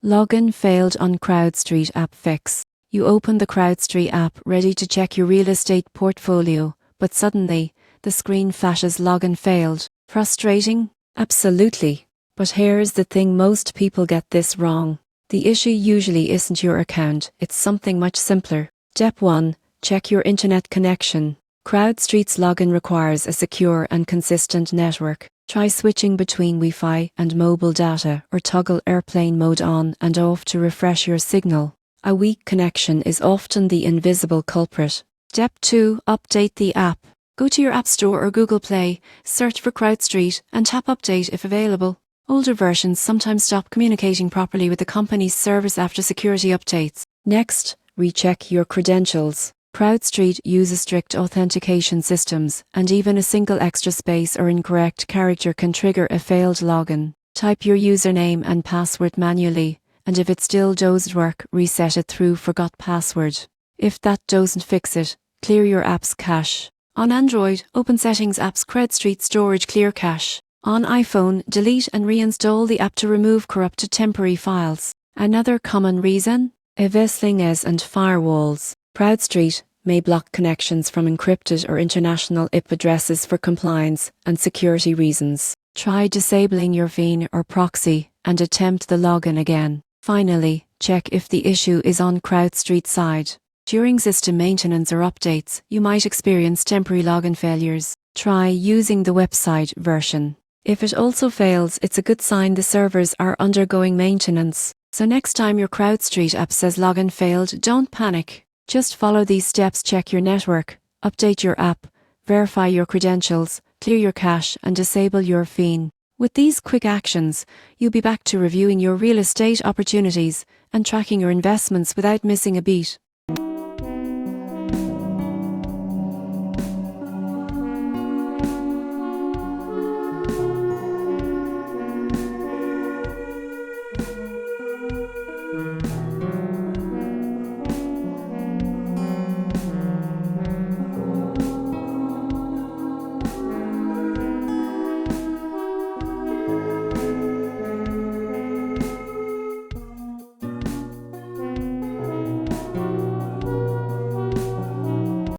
Login failed on CrowdStreet App Fix. You open the CrowdStreet app ready to check your real estate portfolio, but suddenly, the screen flashes login failed. Frustrating? Absolutely. But here's the thing, most people get this wrong. The issue usually isn't your account, it's something much simpler. Step 1. Check your internet connection. CrowdStreet's login requires a secure and consistent network. Try switching between Wi-Fi and mobile data, or toggle airplane mode on and off to refresh your signal. A weak connection is often the invisible culprit. Step 2. Update the app. Go to your App Store or Google Play, search for CrowdStreet, and tap Update if available. Older versions sometimes stop communicating properly with the company's service after security updates. Next, recheck your credentials. CrowdStreet uses strict authentication systems, and even a single extra space or incorrect character can trigger a failed login. Type your username and password manually, and if it still doesn't work, reset it through Forgot Password. If that doesn't fix it, clear your app's cache. On Android, open Settings App's CrowdStreet Storage Clear Cache. On iPhone, delete and reinstall the app to remove corrupted temporary files. Another common reason? Eveslings and firewalls. CrowdStreet may block connections from encrypted or international IP addresses for compliance and security reasons. Try disabling your VPN or proxy and attempt the login again. Finally, check if the issue is on CrowdStreet's side. During system maintenance or updates, you might experience temporary login failures. Try using the website version. If it also fails, it's a good sign the servers are undergoing maintenance. So next time your CrowdStreet app says login failed, don't panic. Just follow these steps: check your network, update your app, verify your credentials, clear your cache, and disable your VPN. With these quick actions, you'll be back to reviewing your real estate opportunities and tracking your investments without missing a beat.